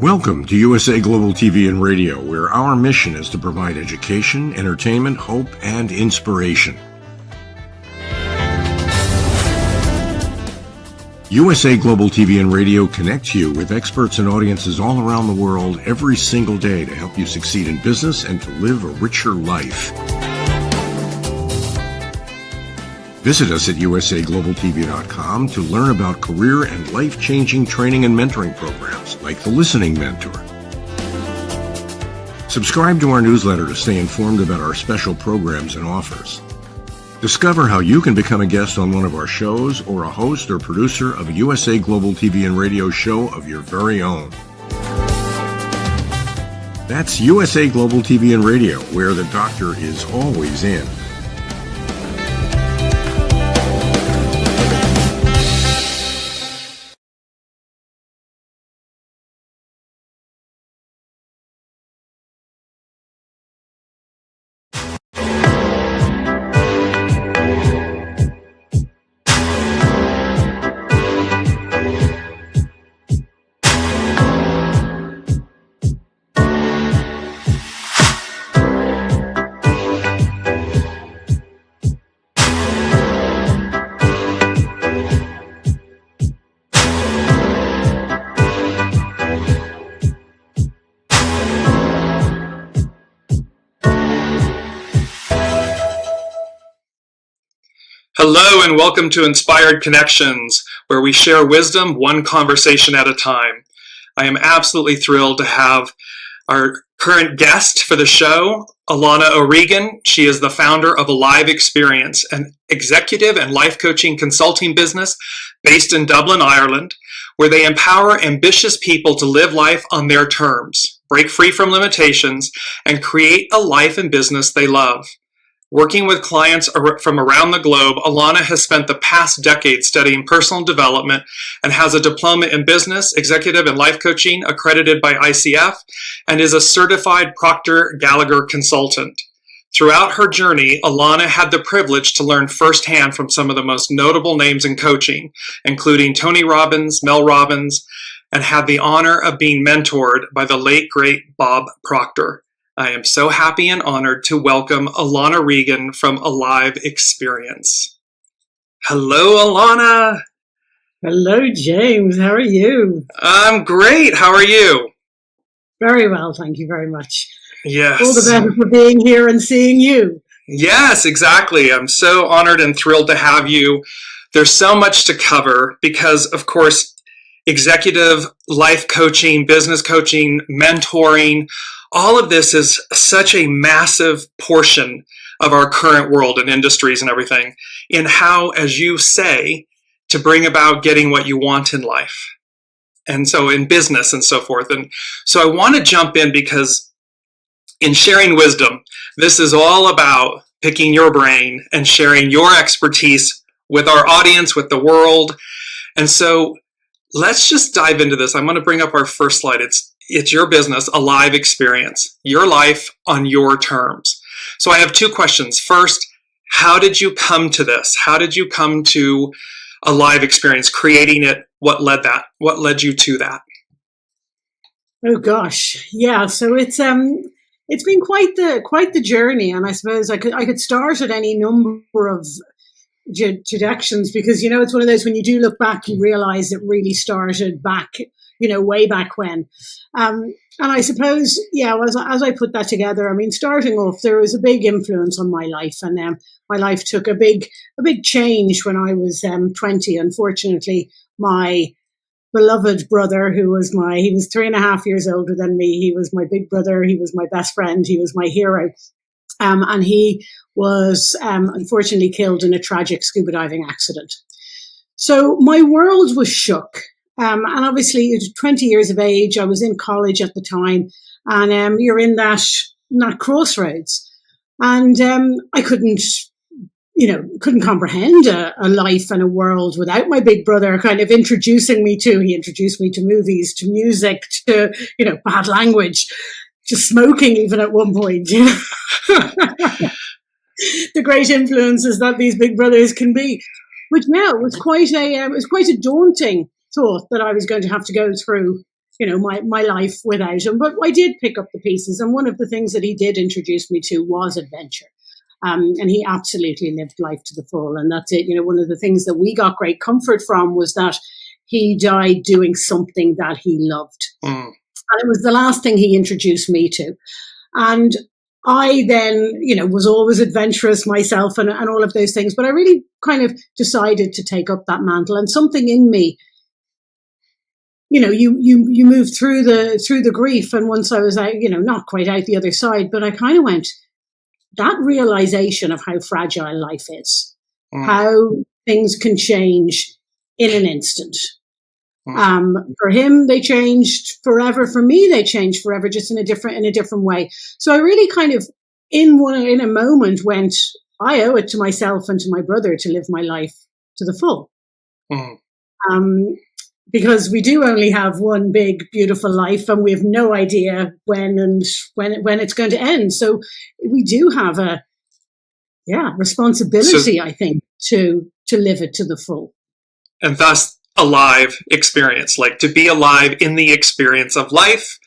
Welcome to USA Global TV and Radio, where our mission is to provide education, entertainment, hope, and inspiration. USA Global TV and Radio connects you with experts and audiences all around the world every single day to help you succeed in business and to live a richer life. Visit us at usaglobaltv.com to learn about career and life-changing training and mentoring programs like the Listening Mentor. Subscribe to our newsletter to stay informed about our special programs and offers. Discover how you can become a guest on one of our shows or a host or producer of a USA Global TV and Radio show of your very own. That's USA Global TV and Radio, where the doctor is always in. Hello and welcome to Inspired Connections, where we share wisdom one conversation at a time. I am absolutely thrilled to have our current guest for the show, Alana O'Regan. She is the founder of Alive Experience, an executive and life coaching consulting business based in Dublin, Ireland, where they empower ambitious people to live life on their terms, break free from limitations, and create a life and business they love. Working with clients from around the globe, Alana has spent the past decade studying personal development and has a diploma in business, executive, and life coaching accredited by ICF and is a certified Proctor Gallagher consultant. Throughout her journey, Alana had the privilege to learn firsthand from some of the most notable names in coaching, including Tony Robbins, Mel Robbins, and had the honor of being mentored by the late, great Bob Proctor. I am so happy and honored to welcome Alana O'Regan from Alive Experience. Hello, Alana. Hello, James. How are you? I'm great. How are you? Very well, thank you very much. Yes. All the better for being here and seeing you. Yes, exactly. I'm so honored and thrilled to have you. There's so much to cover because, of course, executive life coaching, business coaching, mentoring, all of this is such a massive portion of our current world and industries and everything in how, as you say, to bring about getting what you want in life. And so in business and so forth. And so I want to jump in because in sharing wisdom, this is all about picking your brain and sharing your expertise with our audience, with the world. And so let's just dive into this. I'm going to bring up our first slide. It's your business, Alive Experience, your life on your terms. So I have two questions. First, how did you come to this? How did you come to Alive Experience, creating it? What led you to that? Oh gosh, yeah. So it's been quite the journey, and I suppose I could start at any number of directions because it's one of those when you do look back, you realize it really started back. Way back when. And I suppose, as I put that together, starting off, there was a big influence on my life. And my life took a big change when I was 20. Unfortunately, my beloved brother, he was 3.5 years older than me. He was my big brother. He was my best friend. He was my hero. And he was unfortunately killed in a tragic scuba diving accident. So my world was shook. And obviously, 20 years of age, I was in college at the time, and you're in that crossroads. And I couldn't comprehend a life and a world without my big brother kind of he introduced me to movies, to music, to, bad language, to smoking even at one point. The great influences that these big brothers can be. But yeah, it was quite a daunting thought that I was going to have to go through my life without him. But I did pick up the pieces. And one of the things that he did introduce me to was adventure. And he absolutely lived life to the full. And that's it. One of the things that we got great comfort from was that he died doing something that he loved. And it was the last thing he introduced me to. And I then, was always adventurous myself and all of those things. But I really kind of decided to take up that mantle, and something in me, you move through the grief. And once I was out, not quite out the other side, but I kind of went, that realization of how fragile life is, how things can change in an instant. For him, they changed forever. For me, they changed forever, just in a different way. So I really kind of, in a moment, went, I owe it to myself and to my brother to live my life to the full. Because we do only have one big, beautiful life, and we have no idea when it's going to end. So we do have a responsibility, I think, to live it to the full. And thus, alive experience, like to be alive in the experience of life.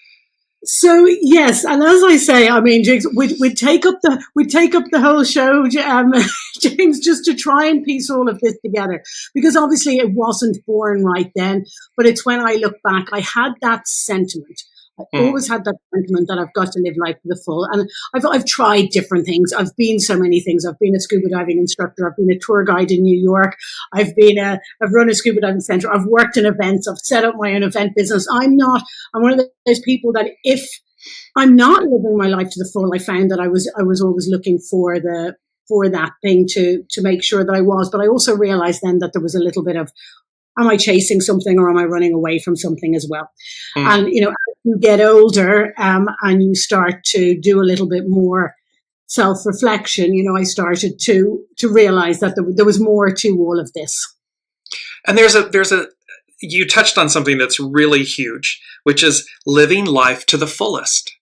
So yes, and as I say, I mean, Jigs, we'd take up the whole show, James, just to try and piece all of this together, because obviously it wasn't born right then, but it's when I look back, I had that sentiment. I always had that sentiment that I've got to live life to the full. And I've tried different things. I've been so many things. I've been a scuba diving instructor. I've been a tour guide in New York. I've run a scuba diving center. I've worked in events. I've set up my own event business. I'm one of those people that if I'm not living my life to the full, I found that I was always looking for that thing to make sure that I was. But I also realized then that there was a little bit of, am I chasing something or am I running away from something as well? And, as you get older and you start to do a little bit more self-reflection, I started to realize that there was more to all of this. And you touched on something that's really huge, which is living life to the fullest.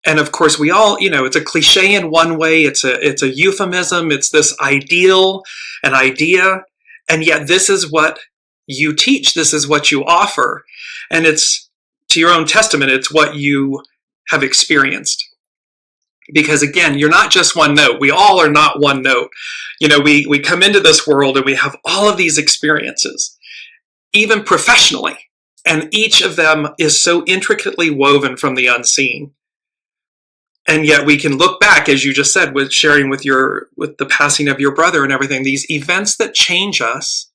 And of course, we all, it's a cliche in one way. It's a euphemism. It's this ideal, an idea. And yet this is what you teach. This is what you offer. And it's, to your own testament, it's what you have experienced. Because again, you're not just one note. We all are not one note. We come into this world and we have all of these experiences, even professionally. And each of them is so intricately woven from the unseen. And yet we can look back, as you just said, with sharing with the passing of your brother and everything, these events that change us,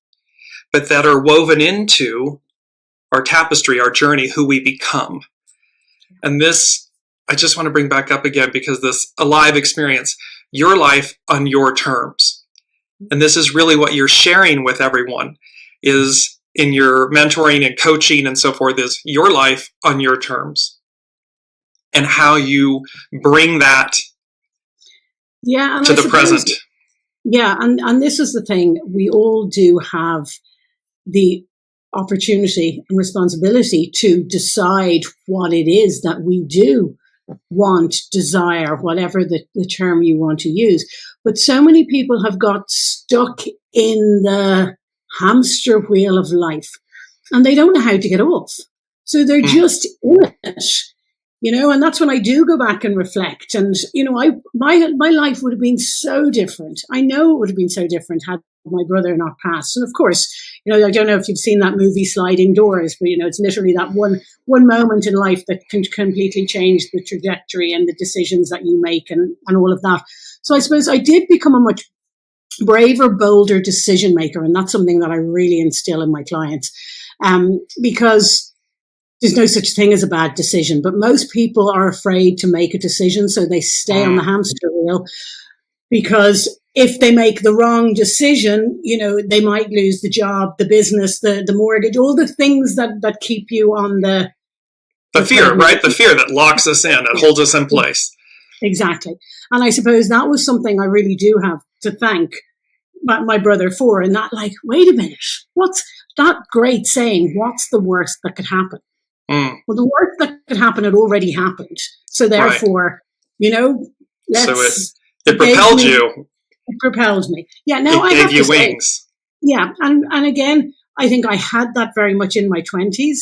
but that are woven into our tapestry, our journey, who we become. And this, I just want to bring back up again, because this alive experience, your life on your terms. And this is really what you're sharing with everyone, is in your mentoring and coaching and so forth, is your life on your terms. And how you bring that to the present. Yeah, and this is the thing. We all do have the opportunity and responsibility to decide what it is that we do want, desire, whatever the term you want to use. But so many people have got stuck in the hamster wheel of life and they don't know how to get off. So they're just in it. And that's when I do go back and reflect. And, my life would have been so different. I know it would have been so different had my brother not passed. And of course, I don't know if you've seen that movie Sliding Doors, but, it's literally that one moment in life that can completely change the trajectory and the decisions that you make and all of that. So I suppose I did become a much braver, bolder decision maker. And that's something that I really instill in my clients, because there's no such thing as a bad decision, but most people are afraid to make a decision. So they stay on the hamster wheel, because if they make the wrong decision, they might lose the job, the business, the mortgage, all the things that keep you on the fear, right? The fear that locks us in, that holds us in place. Exactly. And I suppose that was something I really do have to thank my brother for. And that, wait a minute, what's that great saying? What's the worst that could happen? Well, the worst that could happen had already happened. So therefore, let's... So it propelled you. It propelled me. Yeah, now I gave you wings. Yeah, and again, I think I had that very much in my 20s.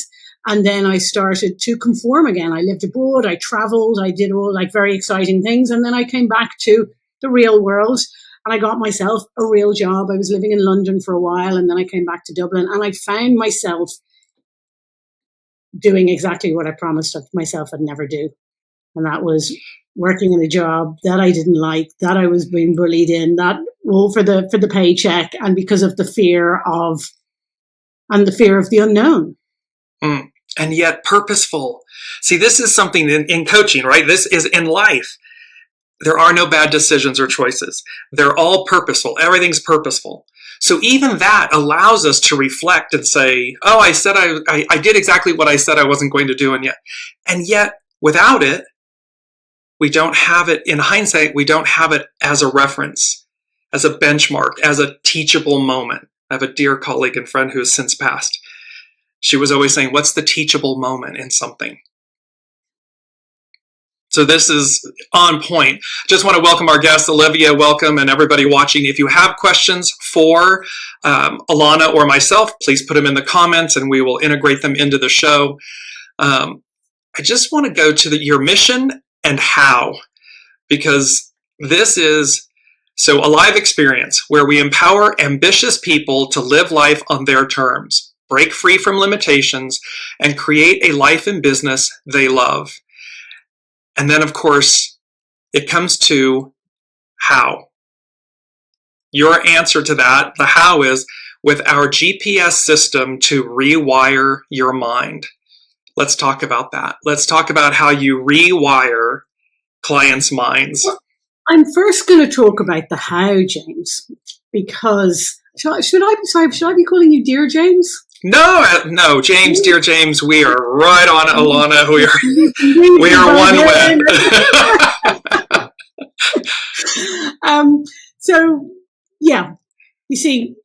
And then I started to conform again. I lived abroad, I traveled, I did all like very exciting things. And then I came back to the real world and I got myself a real job. I was living in London for a while and then I came back to Dublin and I found myself doing exactly what I promised myself I'd never do. And that was working in a job that I didn't like, that I was being bullied in, that all for the paycheck and because of the fear of the unknown. And yet purposeful. See, this is something in coaching, right? This is in life. There are no bad decisions or choices. They're all purposeful. Everything's purposeful. So even that allows us to reflect and say, oh, I said I did exactly what I said I wasn't going to do. And yet without it, we don't have it in hindsight. We don't have it as a reference, as a benchmark, as a teachable moment. I have a dear colleague and friend who has since passed. She was always saying, what's the teachable moment in something? So this is on point. Just want to welcome our guest, Olivia. Welcome, and everybody watching. If you have questions for Alana or myself, please put them in the comments and we will integrate them into the show. I just want to go to your mission and how, because this is a live experience where we empower ambitious people to live life on their terms, break free from limitations, and create a life and business they love. And then, of course, it comes to how. Your answer to that, the how, is with our GPS system to rewire your mind. Let's talk about that. Let's talk about how you rewire clients' minds. Well, I'm first going to talk about the how, James, because should I be calling you Dearjames? No, James, Dearjames, we are right on it, Alana. We are one web. So, yeah, you see,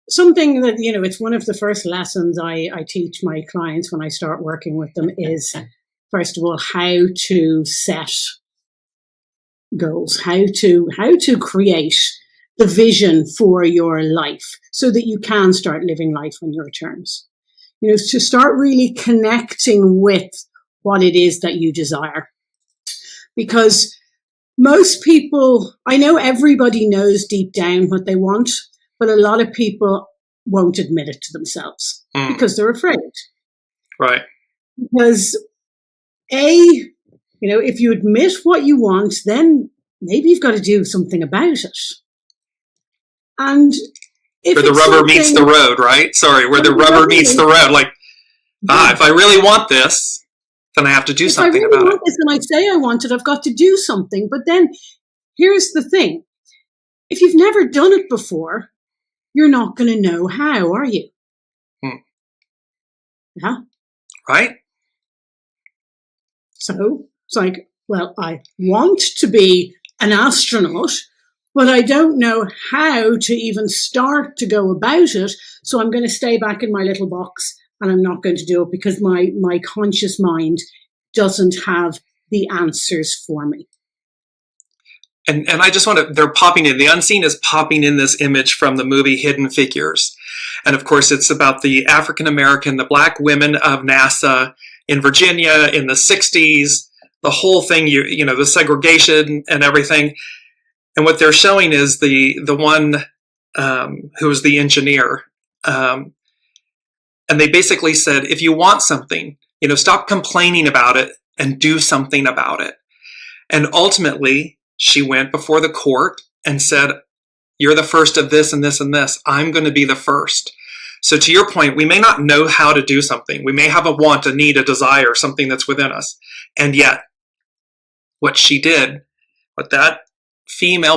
something that, it's one of the first lessons I teach my clients when I start working with them is, first of all, how to set goals, how to create the vision for your life so that you can start living life on your terms. To start really connecting with what it is that you desire. Because most people, I know everybody knows deep down what they want, but a lot of people won't admit it to themselves because they're afraid. Right. Because if you admit what you want, then maybe you've got to do something about it. And where the rubber meets the road, right? Sorry, where the rubber meets the road. Like, if I really want this, then I have to do something about it. If I really want this and I say I want it, I've got to do something. But then here's the thing. If you've never done it before, you're not going to know how, are you? Yeah. Right. So it's like, well, I want to be an astronaut, but I don't know how to even start to go about it. So I'm going to stay back in my little box and I'm not going to do it because my conscious mind doesn't have the answers for me. And I just want to, they're popping in, the unseen is popping in this image from the movie Hidden Figures. And of course, it's about the African-American, the Black women of NASA in Virginia in the 60s, the whole thing, the segregation and everything. And what they're showing is the one who was the engineer. And they basically said, if you want something, stop complaining about it and do something about it. And ultimately, she went before the court and said, you're the first of this and this and this. I'm going to be the first. So to your point, we may not know how to do something. We may have a want, a need, a desire, something that's within us. And yet, what she did, what that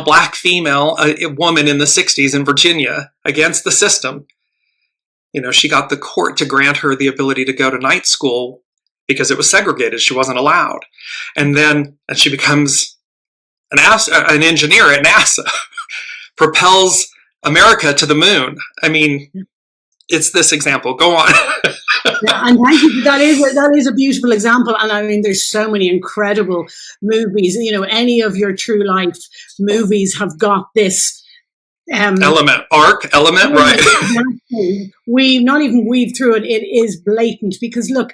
Black female, a woman in the 60s in Virginia against the system, she got the court to grant her the ability to go to night school because it was segregated. She wasn't allowed. And she becomes an engineer at NASA, propels America to the moon. I mean, it's this example. Go on. Yeah, and thank you. That is a beautiful example. And I mean, there's so many incredible movies. Any of your true life movies have got this element, right? Exactly. We not even weave through it. It is blatant because look,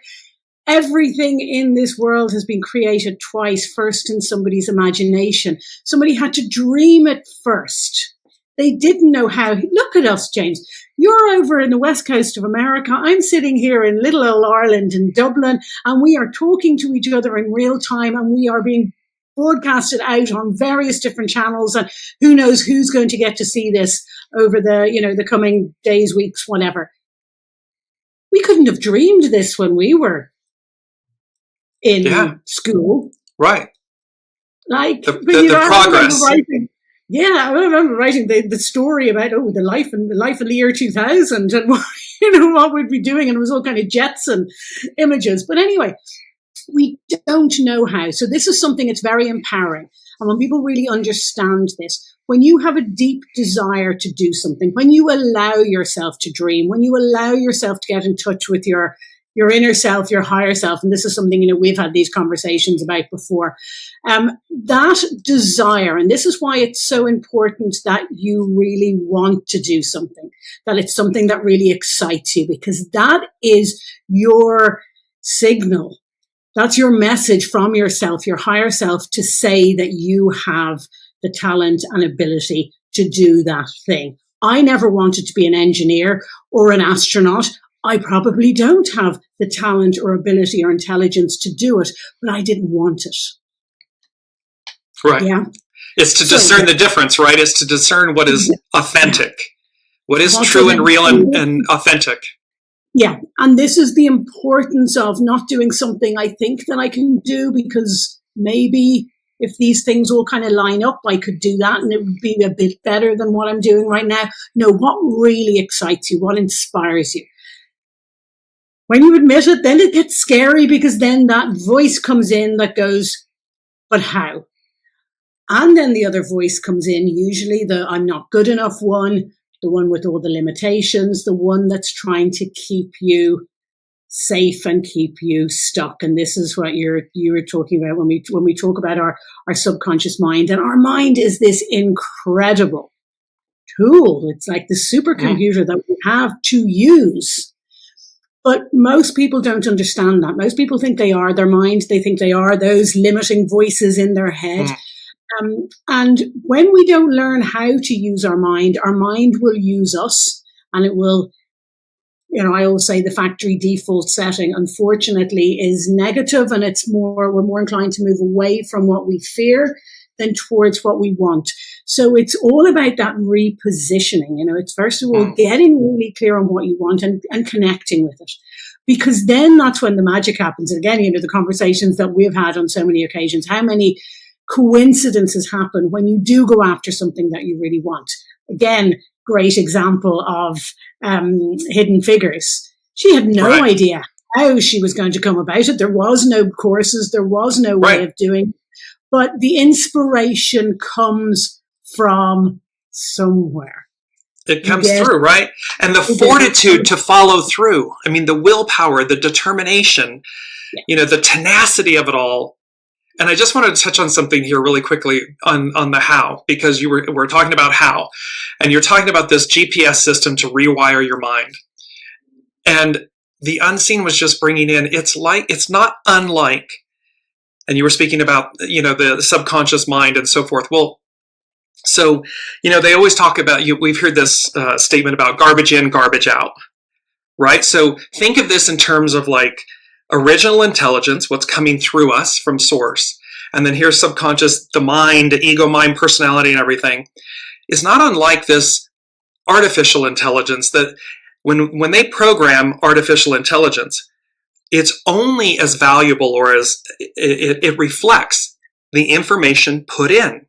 everything in this world has been created twice, first in somebody's imagination. Somebody had to dream it first. They didn't know how. Look at us, James. You're over in the west coast of America. I'm sitting here in little old Ireland in Dublin, and we are talking to each other in real time, and we are being broadcasted out on various different channels, and who knows who's going to get to see this over the coming days, weeks, whatever. We couldn't have dreamed this when we were in school. Right. Like the progress. I remember writing the story about the life of the year 2000 and what we'd be doing, and it was all kind of jets and images. But anyway, we don't know how. So this is something that's very empowering. And when people really understand this, when you have a deep desire to do something, when you allow yourself to dream, when you allow yourself to get in touch with your inner self, your higher self, and this is something, we've had these conversations about before, that desire, and this is why it's so important that you really want to do something, that it's something that really excites you, because that is your signal. That's your message from yourself, your higher self, to say that you have the talent and ability to do that thing. I never wanted to be an engineer or an astronaut. I probably don't have the talent or ability or intelligence to do it, but I didn't want it. Right. Yeah. It's to discern the difference, right? It's to discern what is authentic, what is true and real and authentic. Yeah. And this is the importance of not doing something I think that I can do, because maybe if these things all kind of line up, I could do that and it would be a bit better than what I'm doing right now. No, what really excites you, what inspires you? When you admit it, then it gets scary, because then that voice comes in that goes, but how? And then the other voice comes in, usually the I'm not good enough one, the one with all the limitations, the one that's trying to keep you safe and keep you stuck. And this is what you were talking about when we talk about our subconscious mind. And our mind is this incredible tool. It's like the supercomputer that we have to use. But most people don't understand that. Most people think they are their mind. They think they are those limiting voices in their head. And when we don't learn how to use our mind will use us, and it will, I always say the factory default setting, unfortunately, is negative, and we're more inclined to move away from what we fear than towards what we want. So it's all about that repositioning. It's first of all getting really clear on what you want and connecting with it, because then that's when the magic happens. And again, the conversations that we've had on so many occasions, how many coincidences happen when you do go after something that you really want. Again, great example of Hidden Figures. She had no idea how she was going to come about it. There was no courses. There was no way of doing it. But the inspiration comes from somewhere. It comes through, right? And the fortitude to follow through. I mean, the willpower, the determination, the tenacity of it all. And I just wanted to touch on something here really quickly on the how, because we're talking about how, and you're talking about this GPS system to rewire your mind. And the unseen was just bringing in, it's not unlike, and you were speaking about, the subconscious mind and so forth. Well, so, they always talk about, we've heard this statement about garbage in, garbage out, right? So think of this in terms of like original intelligence, what's coming through us from source. And then here's subconscious, the mind, ego, mind, personality, and everything is not unlike this artificial intelligence that when they program artificial intelligence, it's only as valuable or as it reflects the information put in.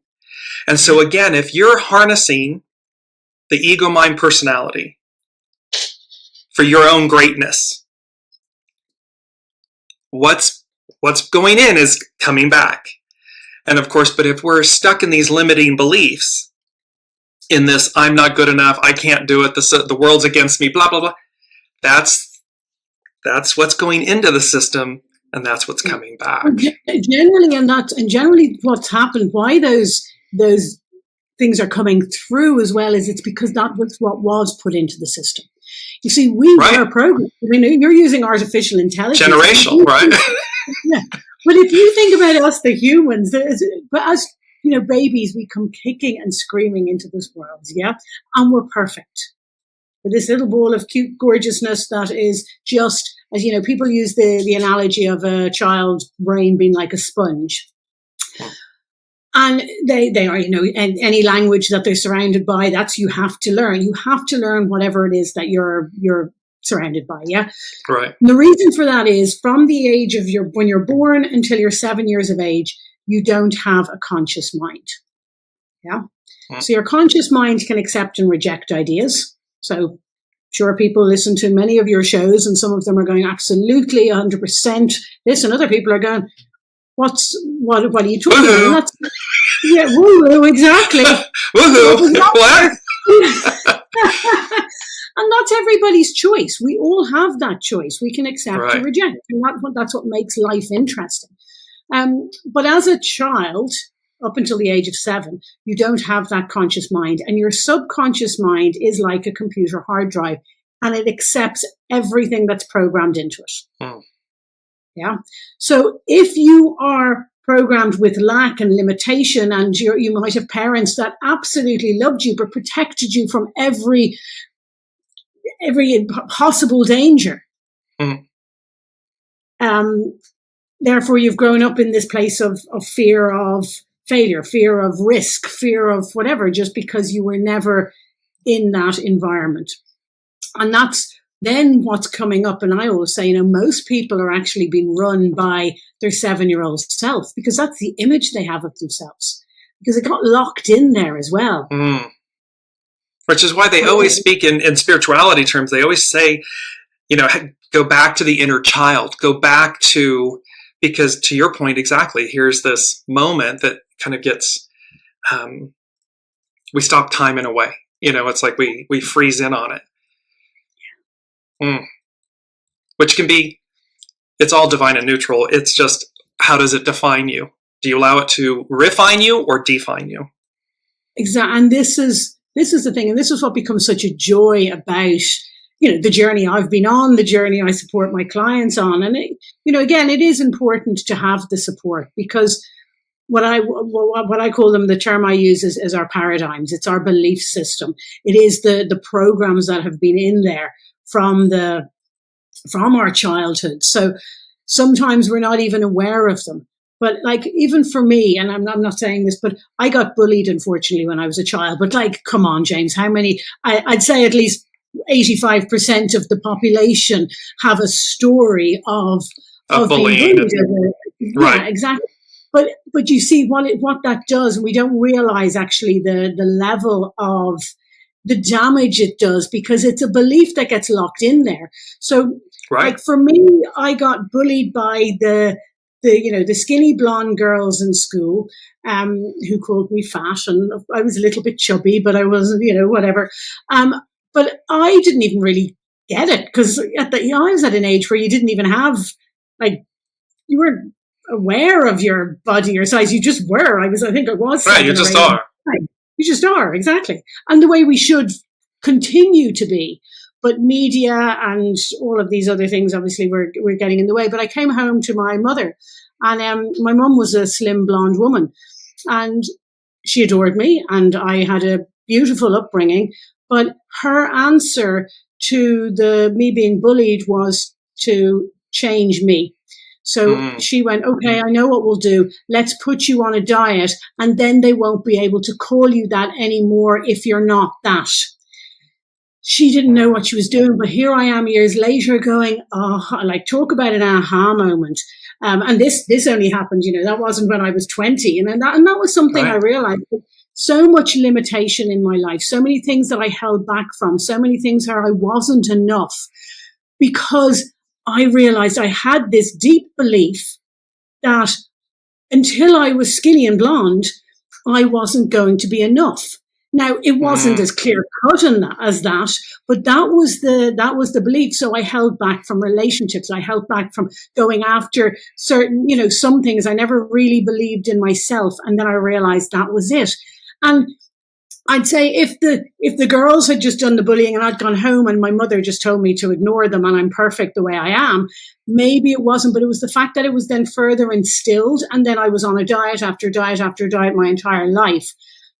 And so again, if you're harnessing the ego, mind, personality for your own greatness, what's going in is coming back. And of course, but if we're stuck in these limiting beliefs, in this, I'm not good enough, I can't do it, the world's against me, blah, blah, blah, that's what's going into the system, and that's what's coming back. Generally, what's happened, why those things are coming through as well is it's because that was what was put into the system. You see, we were programmed. I mean, you're using artificial intelligence. Generational, right? Yeah. But if you think about us, the humans, but as babies, we come kicking and screaming into this world, yeah? And we're perfect. With this little ball of cute gorgeousness that is just, as people use the analogy of a child's brain being like a sponge. And they are, any language that they're surrounded by, that's you have to learn. You have to learn whatever it is that you're surrounded by, yeah? Right. And the reason for that is from the age of when you're born until you're 7 years of age, you don't have a conscious mind, yeah? So your conscious mind can accept and reject ideas. So sure, people listen to many of your shows and some of them are going absolutely 100% this, and other people are going, what are you talking about? Yeah, woo-hoo, exactly. Woohoo! What? And that's everybody's choice. We all have that choice. We can accept or reject. And that's what makes life interesting. But as a child, up until the age of 7, you don't have that conscious mind. And your subconscious mind is like a computer hard drive, and it accepts everything that's programmed into it. Yeah. So if you are programmed with lack and limitation, and you might have parents that absolutely loved you but protected you from every possible danger. Therefore, you've grown up in this place of fear of failure, fear of risk, fear of whatever, just because you were never in that environment. And that's then what's coming up. And I always say, most people are actually being run by their 7-year-old self, because that's the image they have of themselves, because it got locked in there as well. Which is why they always speak in spirituality terms. They always say, go back to the inner child, go back to, because to your point, exactly, here's this moment that kind of gets, we stop time in a way. It's like we freeze in on it. Which can be, it's all divine and neutral. It's just, how does it define you? Do you allow it to refine you or define you? Exactly. And this is the thing. And this is what becomes such a joy about, the journey I've been on, the journey I support my clients on. And, again, it is important to have the support, because what I call them, the term I use is our paradigms. It's our belief system. It is the programs that have been in there from our childhood. So sometimes we're not even aware of them. But even for me, and I'm not saying this, but I got bullied, unfortunately, when I was a child. But come on, James, how many? I'd say at least 85% of the population have a story of being bullied. Right. Yeah, exactly. But you see what that does, and we don't realize actually the level of the damage it does, because it's a belief that gets locked in there. So for me, I got bullied by the skinny blonde girls in school, who called me fat, and I was a little bit chubby, but I wasn't, whatever. But I didn't even really get it, because I was at an age where you didn't even have, you weren't aware of your body or size. You just were. I think I was. Right, you just are. You just are, exactly. And the way we should continue to be. But media and all of these other things, obviously, we're getting in the way. But I came home to my mother, and my mum was a slim blonde woman, and she adored me, and I had a beautiful upbringing. But her answer to me being bullied was to change me. So she went, okay, I know what we'll do. Let's put you on a diet, and then they won't be able to call you that anymore if you're not that. She didn't know what she was doing, but here I am years later going, talk about an aha moment. And this only happened, that wasn't when I was 20. And that was something I realized. So much limitation in my life, so many things that I held back from, so many things where I wasn't enough, because I realized I had this deep belief that until I was skinny and blonde, I wasn't going to be enough. Now, it wasn't as clear cut as that, but that was the belief. So I held back from relationships. I held back from going after certain, some things. I never really believed in myself. And then I realized that was it. And I'd say if the girls had just done the bullying and I'd gone home and my mother just told me to ignore them and I'm perfect the way I am, maybe it wasn't, but it was the fact that it was then further instilled. And then I was on a diet after diet after diet my entire life,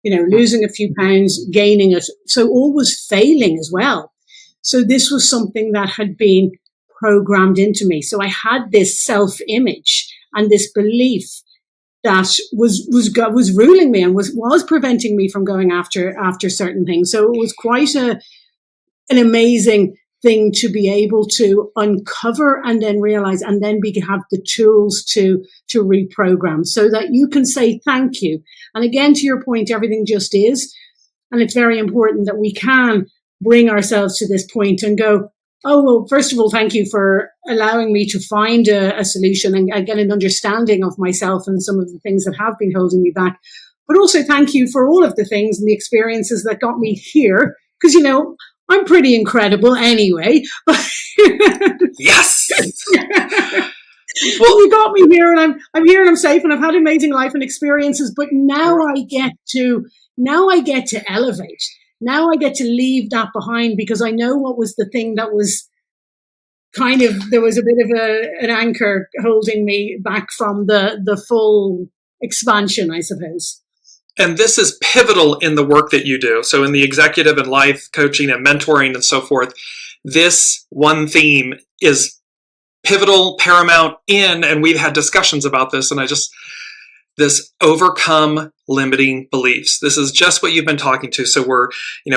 losing a few pounds, gaining it. So always failing as well. So this was something that had been programmed into me. So I had this self-image and this belief that was ruling me and was preventing me from going after certain things. So it was quite an amazing thing to be able to uncover and then realize and then have the tools to reprogram so that you can say thank you. And again, to your point, everything just is. And it's very important that we can bring ourselves to this point and go, oh, well, first of all, thank you for allowing me to find a solution and get an understanding of myself and some of the things that have been holding me back. But also thank you for all of the things and the experiences that got me here. Because, I'm pretty incredible anyway. Yes. Well, you got me here and I'm here and I'm safe and I've had amazing life and experiences. But now I get to elevate. Now I get to leave that behind because I know what was the thing that was there was a bit of an anchor holding me back from the full expansion, I suppose. And this is pivotal in the work that you do. So in the executive and life coaching and mentoring and so forth, this one theme is pivotal, paramount and we've had discussions about this, and this overcome limiting beliefs. This is just what you've been talking to. So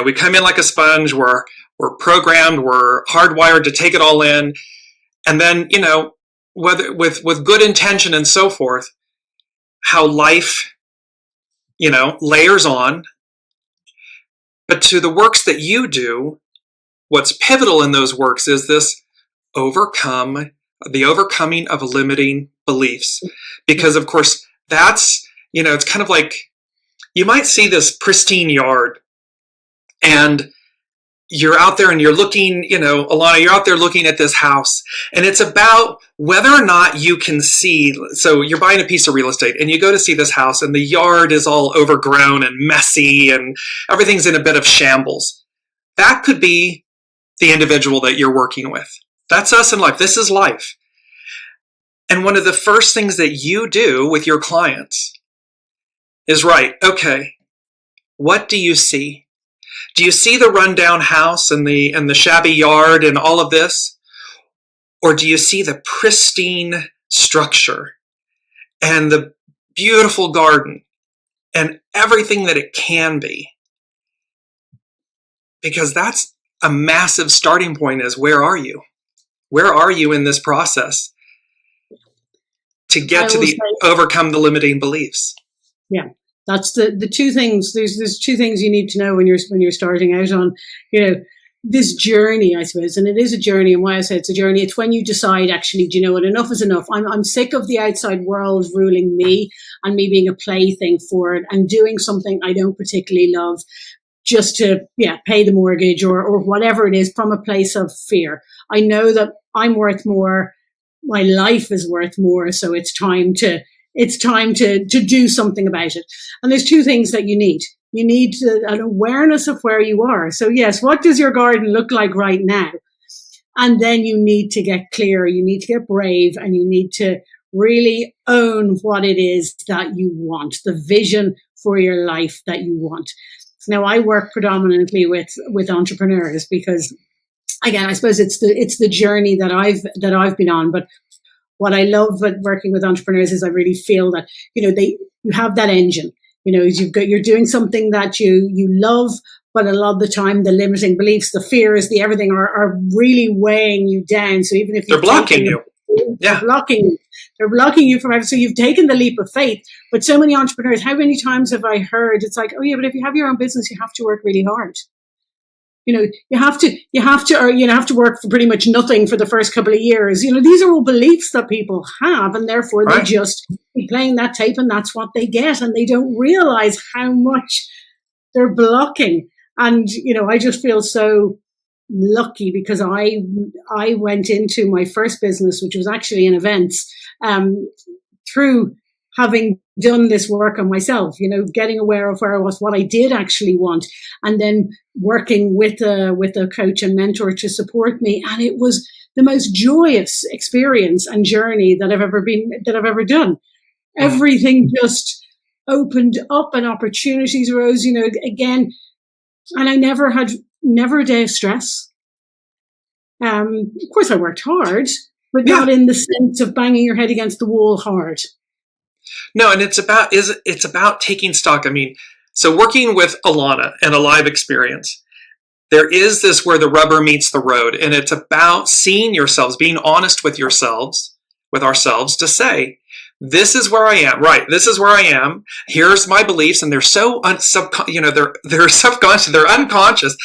we come in like a sponge, we're programmed, we're hardwired to take it all in. And then, whether with good intention and so forth, how life, layers on. But to the works that you do, what's pivotal in those works is this the overcoming of limiting beliefs. Because of course, that's, it's kind of like you might see this pristine yard and you're out there and you're looking, Alana, you're out there looking at this house and it's about whether or not you can see. So you're buying a piece of real estate and you go to see this house and the yard is all overgrown and messy and everything's in a bit of shambles. That could be the individual that you're working with. That's us in life. This is life. And one of the first things that you do with your clients is okay, what do you see? Do you see the rundown house and the shabby yard and all of this? Or do you see the pristine structure and the beautiful garden and everything that it can be? Because that's a massive starting point is where are you? Where are you in this process? To get to overcome the limiting beliefs. Yeah, that's the two things. There's two things you need to know when you're starting out on, this journey, I suppose. And it is a journey. And why I say it's a journey, it's when you decide, actually, do you know what? Enough is enough. I'm sick of the outside world ruling me and me being a plaything for it and doing something I don't particularly love just to pay the mortgage or whatever it is from a place of fear. I know that I'm worth more. My life is worth more, so it's time to do something about it. And there's two things that you need. You need an awareness of where you are. So yes, what does your garden look like right now? And then you need to get clear. You need to get brave, and you need to really own what it is that you want, the vision for your life that you want. Now, I work predominantly with entrepreneurs because, again, I suppose it's the journey that I've been on. But what I love about working with entrepreneurs is I really feel that you have that engine. You're doing something that you love, but a lot of the time the limiting beliefs, the fears, the everything are really weighing you down. So even if they're blocking you, they're blocking you from everything. So you've taken the leap of faith. But so many entrepreneurs, how many times have I heard it's like, oh yeah, but if you have your own business, you have to work really hard. You have to work for pretty much nothing for the first couple of years. These are all beliefs that people have, and therefore they just keep playing that tape, and that's what they get, and they don't realize how much they're blocking. And I just feel so lucky because I went into my first business, which was actually in events, through having done this work on myself, getting aware of where I was, what I did actually want, and then working with a coach and mentor to support me. And it was the most joyous experience and journey that I've ever done. Everything just opened up and opportunities arose, again. And I never a day of stress. Of course I worked hard, but not in the sense of banging your head against the wall hard. No, and it's about taking stock. I mean, so working with Alana and a live experience, there is this where the rubber meets the road, and it's about seeing yourselves, being honest with ourselves to say, this is where I am, right? This is where I am. Here's my beliefs, and they're so they're subconscious, they're unconscious,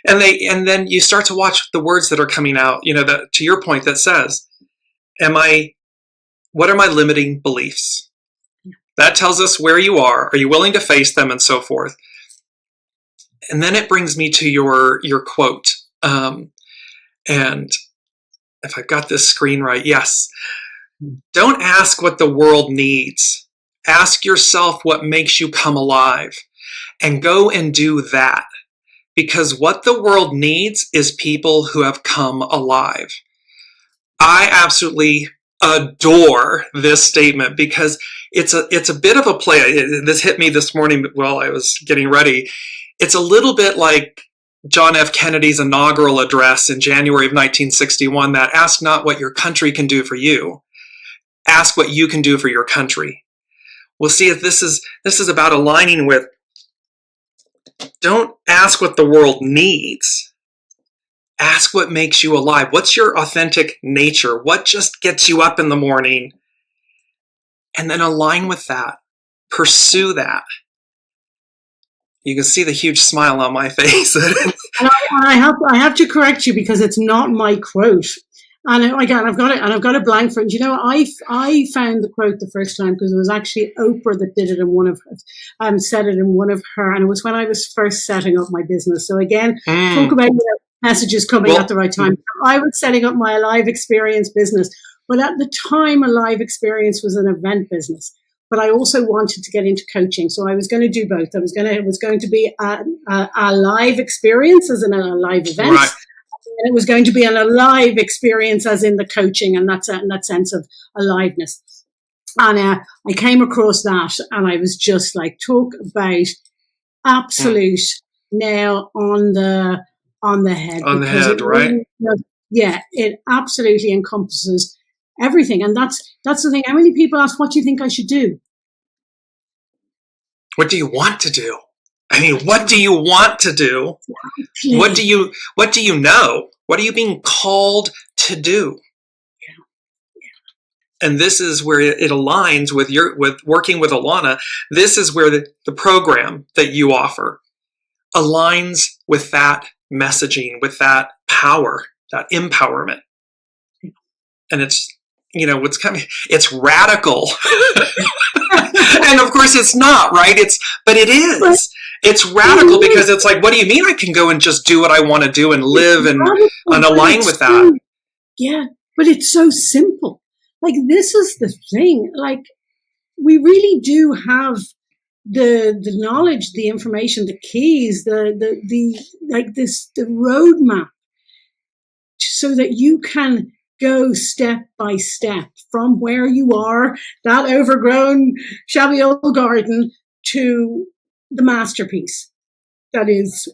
and then you start to watch the words that are coming out. That, to your point, that says, what are my limiting beliefs? That tells us where you are. Are you willing to face them, and so forth? And then it brings me to your quote. And if I've got this screen right, yes. Don't ask what the world needs. Ask yourself what makes you come alive, and go and do that. Because what the world needs is people who have come alive. I absolutely adore this statement because it's a bit of a play. This hit me this morning while I was getting ready. It's a little bit like John F. Kennedy's inaugural address in January of 1961, that ask not what your country can do for you, ask what you can do for your country. We'll see if this is about aligning with, don't ask what the world needs. Ask what makes you alive. What's your authentic nature? What just gets you up in the morning? And then align with that. Pursue that. You can see the huge smile on my face. And I have to correct you because it's not my quote. And again, I've got a blank for it. I found the quote the first time because it was actually Oprah that did it in said it in one of her, and it was when I was first setting up my business. So again, talk about messages coming at the right time. I was setting up my Alive Experience business, but at the time, Alive Experience was an event business. But I also wanted to get into coaching, so I was going to do both. It was going to be a live experience as in a live event. Right. And it was going to be an alive experience as in the coaching and that sense of aliveness. And I came across that and I was just like, talk about absolute nail on the head. On the head, right? Yeah, it absolutely encompasses everything. And that's the thing. How many people ask, what do you think I should do? What do you want to do? I mean, what do you want to do? Exactly. What do you know? What are you being called to do? Yeah. And this is where it aligns with working with Alana. This is where the program that you offer aligns with that messaging, with that power, that empowerment. Yeah. And it's, what's coming, it's radical. And of course it's not, right? But it is. It's radical because it's like, what do you mean I can go and just do what I want to do and live and align with that? Yeah, but it's so simple. Like, this is the thing. Like, we really do have the knowledge, the information, the keys, the roadmap, so that you can go step by step from where you are, that overgrown, shabby old garden, to the masterpiece that is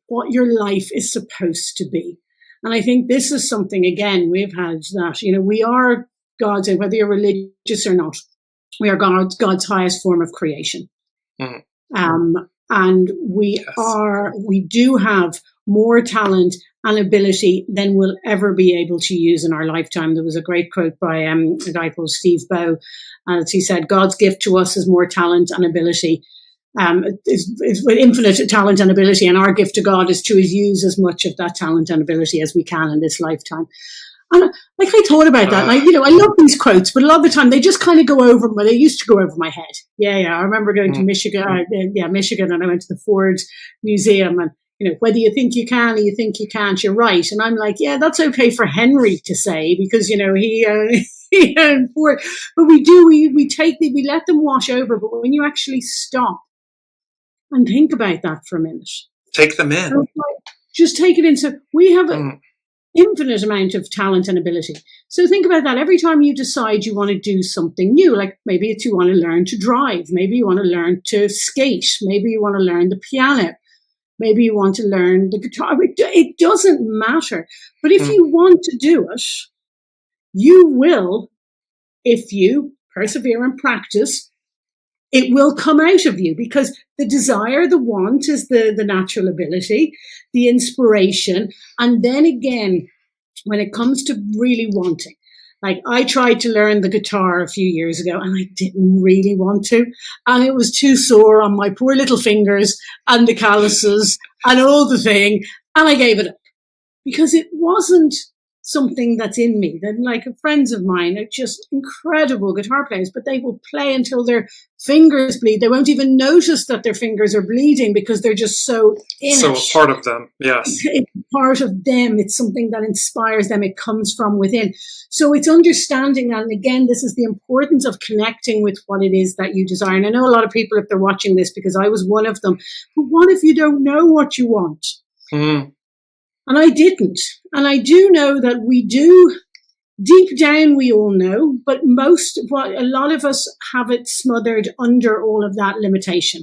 what your life is supposed to be. And I think this is something, again, we've had that, we are God's, whether you're religious or not, we are God's highest form of creation. Mm-hmm. And we do have more talent and ability than we'll ever be able to use in our lifetime. There was a great quote by a guy called Steve Bow, and he said, God's gift to us is more talent and ability. Is infinite talent and ability, and our gift to God is to use as much of that talent and ability as we can in this lifetime. And I thought about that. I love these quotes, but a lot of the time they just kind of go over. They used to go over my head. Yeah. I remember going to Michigan. Michigan, and I went to the Ford Museum, and whether you think you can or you think you can't, you're right. And I'm like, yeah, that's okay for Henry to say because he for it. But we let them wash over. But when you actually stop and think about that for a minute, take them in. Just take it in. So we have an infinite amount of talent and ability. So think about that. Every time you decide you want to do something new, like maybe it's you want to learn to drive, maybe you want to learn to skate, maybe you want to learn the piano, maybe you want to learn the guitar. It doesn't matter. But if you want to do it, you will, if you persevere and practice, it will come out of you, because the desire, the want is the natural ability, the inspiration. And then again, when it comes to really wanting, like I tried to learn the guitar a few years ago and I didn't really want to. And it was too sore on my poor little fingers and the calluses and all the thing. And I gave it up because it wasn't something that's in me. Then, like, friends of mine are just incredible guitar players, but they will play until their fingers bleed. They won't even notice that their fingers are bleeding because they're just so in it. So part of them, yes. It's part of them. It's something that inspires them. It comes from within. So it's understanding that. And again, this is the importance of connecting with what it is that you desire. And I know a lot of people, if they're watching this, because I was one of them, but what if you don't know what you want? And I didn't. And I do know that we do, deep down, we all know, but a lot of us have it smothered under all of that limitation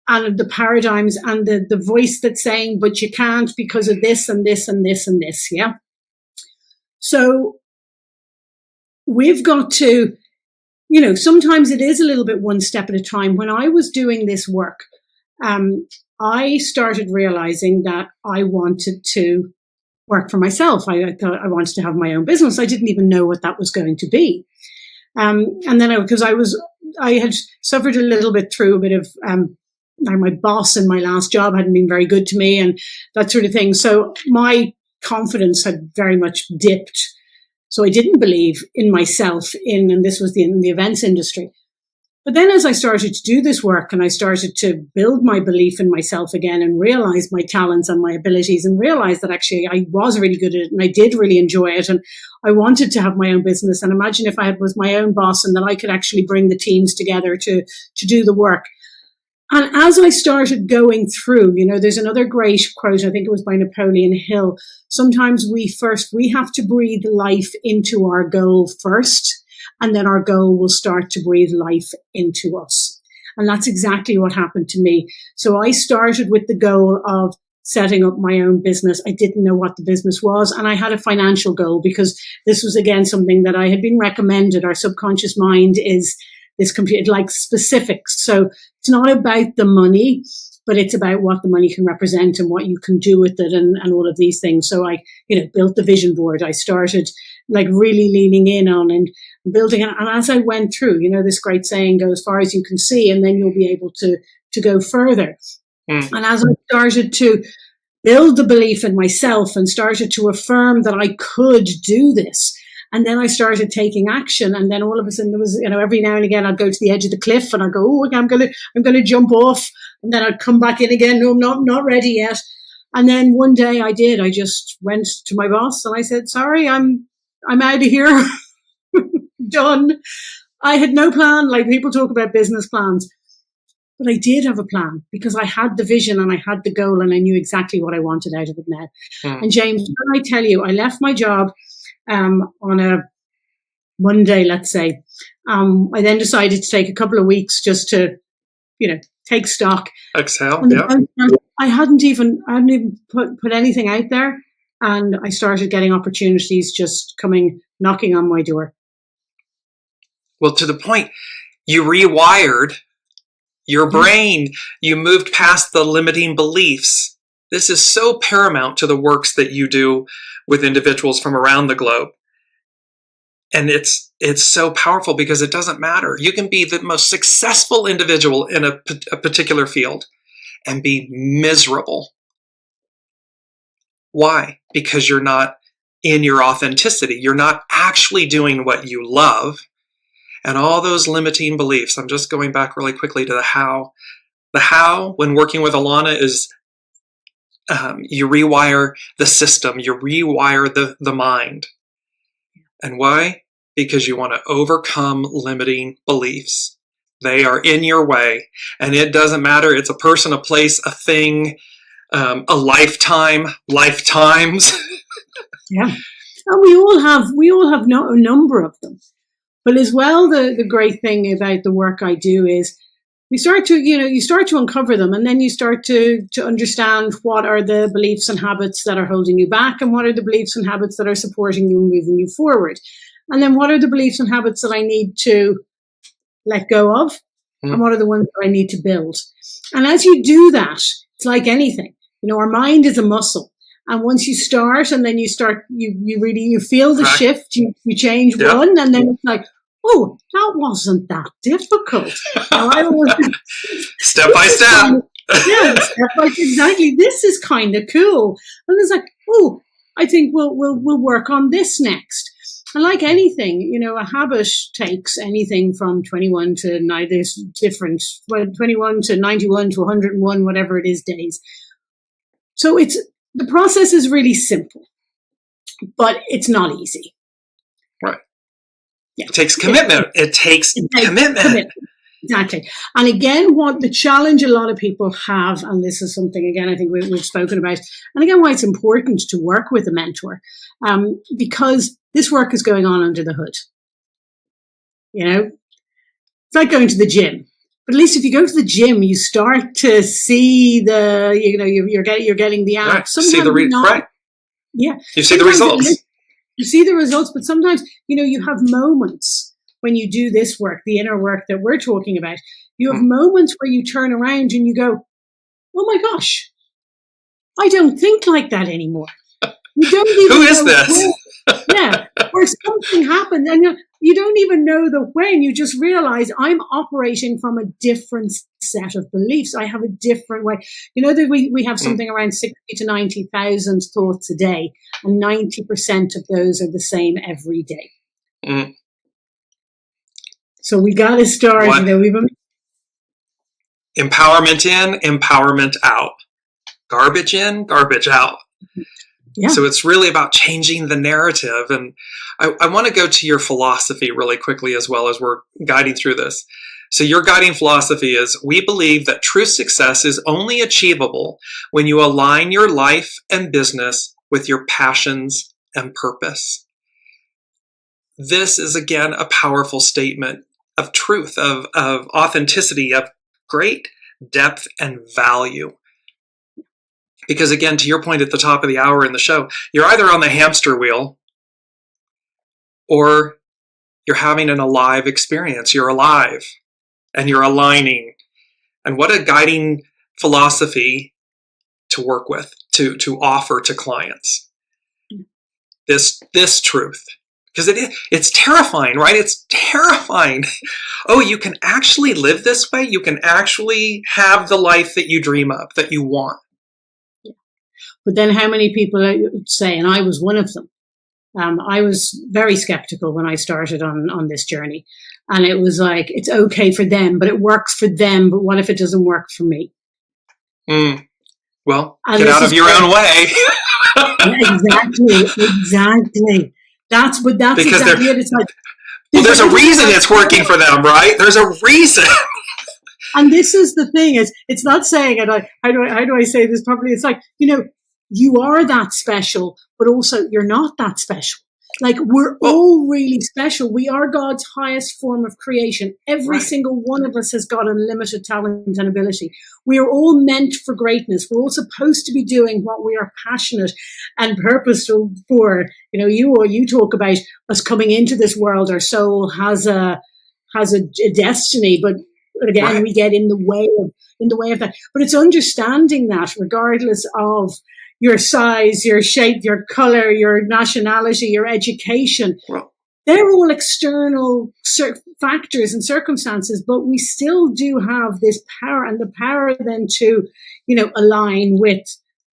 and the paradigms and the voice that's saying, but you can't because of this and this and this and this. Yeah. So we've got to, sometimes it is a little bit one step at a time. When I was doing this work, I started realizing that I wanted to work for myself. I thought I wanted to have my own business. I didn't even know what that was going to be. And then I had suffered a little bit through a bit of, my boss in my last job hadn't been very good to me and that sort of thing. So my confidence had very much dipped. So I didn't believe in myself and this was in the events industry. But then as I started to do this work and I started to build my belief in myself again and realize my talents and my abilities and realize that actually I was really good at it and I did really enjoy it and I wanted to have my own business. And imagine if I was my own boss and that I could actually bring the teams together to do the work. And as I started going through, there's another great quote, I think it was by Napoleon Hill. Sometimes we have to breathe life into our goal first. And then our goal will start to breathe life into us. And that's exactly what happened to me. So I started with the goal of setting up my own business. I didn't know what the business was. And I had a financial goal because this was, again, something that I had been recommended. Our subconscious mind is this computer, like specifics. So it's not about the money, but it's about what the money can represent and what you can do with it and all of these things. So I, built the vision board. I started like really leaning in on and building it. And as I went through, this great saying, go as far as you can see, and then you'll be able to go further. And as I started to build the belief in myself and started to affirm that I could do this, and then I started taking action. And then all of a sudden there was, every now and again I'd go to the edge of the cliff and I'd go, oh, I'm going to jump off. And then I'd come back in again. No, I'm not ready yet. And then one day I did. I just went to my boss and I said, sorry, I'm out of here. Done. I had no plan. Like people talk about business plans, but I did have a plan because I had the vision and I had the goal and I knew exactly what I wanted out of it now. And James, when I tell you, I left my job on a Monday, let's say. I then decided to take a couple of weeks just to, take stock. Exhale, yeah. I hadn't even put anything out there. And I started getting opportunities just knocking on my door. Well, to the point, you rewired your brain. You moved past the limiting beliefs. This is so paramount to the works that you do with individuals from around the globe. And it's so powerful because it doesn't matter. You can be the most successful individual in a particular field and be miserable. Why? Because you're not in your authenticity. You're not actually doing what you love. And all those limiting beliefs, I'm just going back really quickly to the how. The how, when working with Alana, is you rewire the system. You rewire the mind. And why? because you want to overcome limiting beliefs. They are in your way, and it doesn't matter. It's a person, a place, a thing, a lifetime, lifetimes. Yeah. And we all have a number of them. But as well, the great thing about the work I do is you start to uncover them, and then you start to understand what are the beliefs and habits that are holding you back, and what are the beliefs and habits that are supporting you and moving you forward. And then what are the beliefs and habits that I need to let go of, and what are the ones that I need to build. And as you do that, it's like anything. Our mind is a muscle. And once you start, and then you start, you feel the shift, you change one, and then it's like, oh, that wasn't that difficult. Step by step. Exactly. This is kind of cool. And it's like, oh, I think we'll work on this next. And like anything, a habit takes anything from 21 to 21 to 91 to 101, whatever it is, days. So the process is really simple, but it's not easy. Right. Yeah. It takes commitment. It takes commitment. Exactly. And again, what the challenge a lot of people have, and this is something, again, I think we've spoken about, and again, why it's important to work with a mentor, because this work is going on under the hood. It's like going to the gym. But at least if you go to the gym, you start to see you're getting the abs. Right. See the right. Yeah. You see the results. You see the results, but sometimes, you have moments when you do this work, the inner work that we're talking about. You have moments where you turn around and you go, oh my gosh, I don't think like that anymore. You don't even Who is this? Or something happened and you don't even know the when. You just realize I'm operating from a different set of beliefs. I have a different way. That we have something around 60 to 90,000 thoughts a day, and 90% of those are the same every day. Mm. So we got to start. Empowerment in, empowerment out. Garbage in, garbage out. Yeah. So it's really about changing the narrative. And I want to go to your philosophy really quickly as well as we're guiding through this. So your guiding philosophy is, we believe that true success is only achievable when you align your life and business with your passions and purpose. This is, again, a powerful statement of truth, of authenticity, of great depth and value. Because again, to your point at the top of the hour in the show, you're either on the hamster wheel or you're having an alive experience. You're alive and you're aligning. And what a guiding philosophy to work with, to offer to clients. This truth. Because it's terrifying, right? It's terrifying. Oh, you can actually live this way? You can actually have the life that you dream of, that you want. But then how many people say, and I was one of them, I was very skeptical when I started on this journey. And it was like, it's okay for them, but it works for them. But what if it doesn't work for me? Well, get out of your own way. Exactly. That's because exactly it. It's like, there's a reason it's working for them, right? There's a reason. And this is the thing, it's not saying, and how do I say this properly? It's like, you are that special, but also you're not that special. Like, we're all really special. We are God's highest form of creation. Every single one of us has got unlimited talent and ability. We are all meant for greatness. We're all supposed to be doing what we are passionate and purposeful for. You talk about us coming into this world. Our soul has a destiny, but again, we get in the way of that. But it's understanding that regardless of your size, your shape, your color, your nationality, your education, they're all external factors and circumstances, but we still do have this power, and the power then to, align with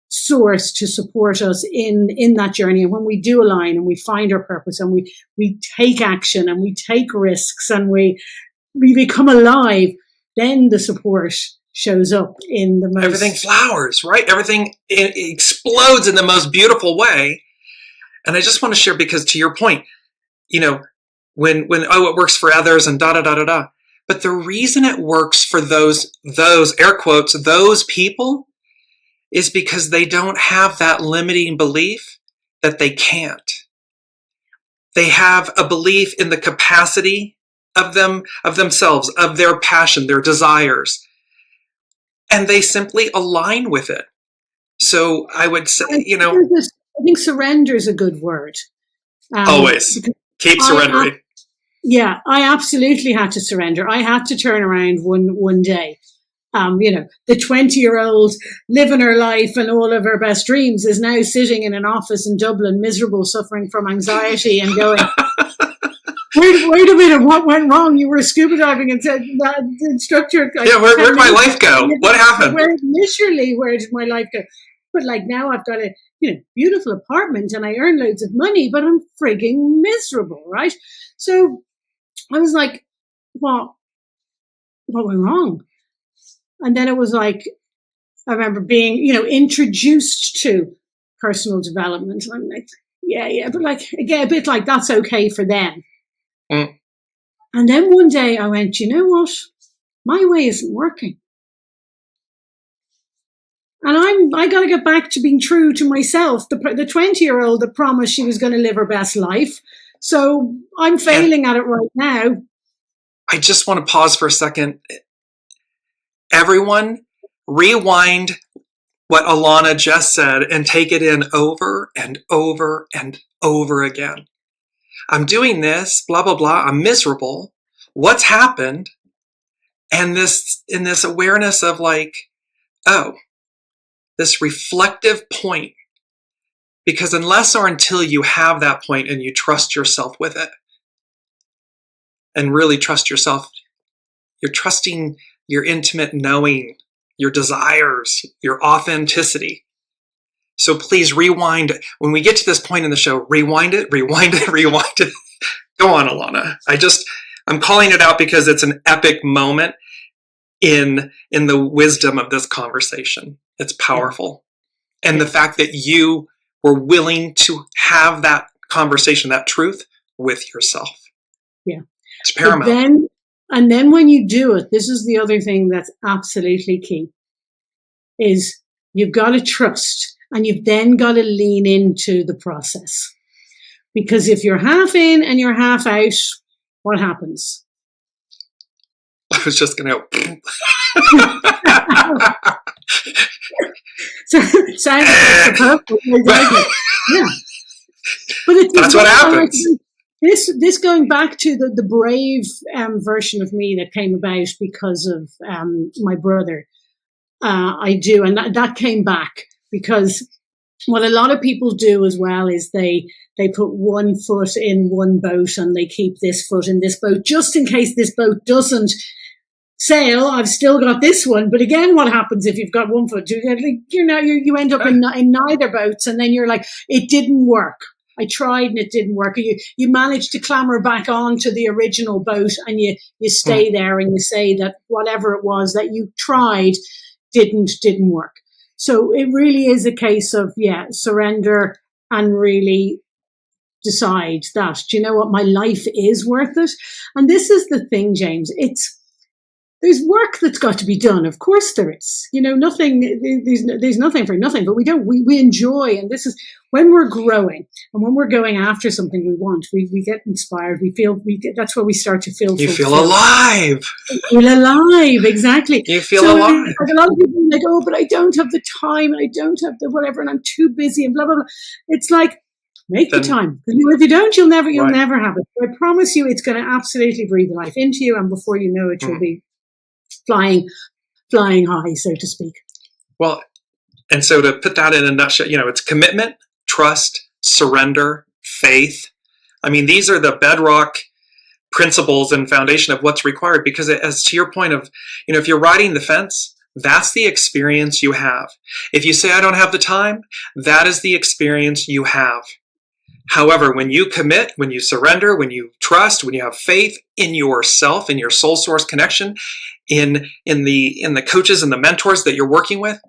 source to support us in that journey. And when we do align and we find our purpose and we take action and we take risks and we become alive, then the support shows up in the most... Everything flowers, right? Everything explodes in the most beautiful way. And I just want to share, because to your point, when it works for others and da da da da da. But the reason it works for those air quotes, those people, is because they don't have that limiting belief that they can't. They have a belief in the capacity of themselves, of their passion, their desires, and they simply align with it. So I would say, I think surrender is a good word. Always keep surrendering. I absolutely had to surrender. I had to turn around one day. The 20-year-old living her life and all of her best dreams is now sitting in an office in Dublin, miserable, suffering from anxiety, and going, wait a minute, what went wrong? You were scuba diving and said that the instructor. Where'd my life go? What happened? Where did my life go? But now I've got a beautiful apartment and I earn loads of money, but I'm frigging miserable, right? So I was like, what went wrong? And then it was like, I remember being, introduced to personal development. And I'm like, yeah, but again, a bit like that's okay for them. Mm. And then one day I went, you know what? My way isn't working. And I got to get back to being true to myself. The 20-year-old that promised she was going to live her best life. So I'm failing at it right now. I just want to pause for a second. Everyone, rewind what Alana just said and take it in over and over and over again. I'm doing this, blah, blah, blah. I'm miserable. What's happened? And in this awareness of this reflective point. Because unless or until you have that point and you trust yourself with it and really trust yourself, you're trusting your intimate knowing, your desires, your authenticity. So please rewind. When we get to this point in the show, rewind it. Go on, Alana. I'm calling it out because it's an epic moment in the wisdom of this conversation. It's powerful. And the fact that you were willing to have that conversation, that truth with yourself. Yeah. It's paramount. And then when you do it, this is the other thing that's absolutely key, is you've got to trust and you've then got to lean into the process. Because if you're half in and you're half out, what happens? I was just going to... Sounds like the purple. Yeah. But that's what happens. This going back to the brave version of me that came about because of my brother, I do, and that came back because what a lot of people do as well is they put one foot in one boat and they keep this foot in this boat just in case this boat doesn't sail. I've still got this one, but again, what happens if you've got one foot? You end up in neither boats, and then you're like, it didn't work. I tried and it didn't work. You manage to clamber back onto the original boat and you stay there and you say that whatever it was that you tried didn't work. So it really is a case of, surrender and really decide that, do you know what, my life is worth it. And this is the thing, James, there's work that's got to be done. Of course there is. There's nothing for nothing, but we enjoy. And this is when we're growing and when we're going after something we want, we get inspired. That's where we start to feel You feel alive. Feel alive, exactly. You feel alive. Like a lot of people are like, oh, but I don't have the time and I don't have the whatever and I'm too busy and blah, blah, blah. It's like, make the time. If you don't, you'll never have it. I promise you it's going to absolutely breathe life into you. And before you know it, you'll be flying high, so to speak. Well, and so to put that in a nutshell, it's commitment, trust, surrender, faith. I mean, these are the bedrock principles and foundation of what's required, because as to your point of, if you're riding the fence, that's the experience you have. If you say, I don't have the time, that is the experience you have. However, when you commit, when you surrender, when you trust, when you have faith in yourself, in your soul source connection, in the coaches and the mentors that you're working with,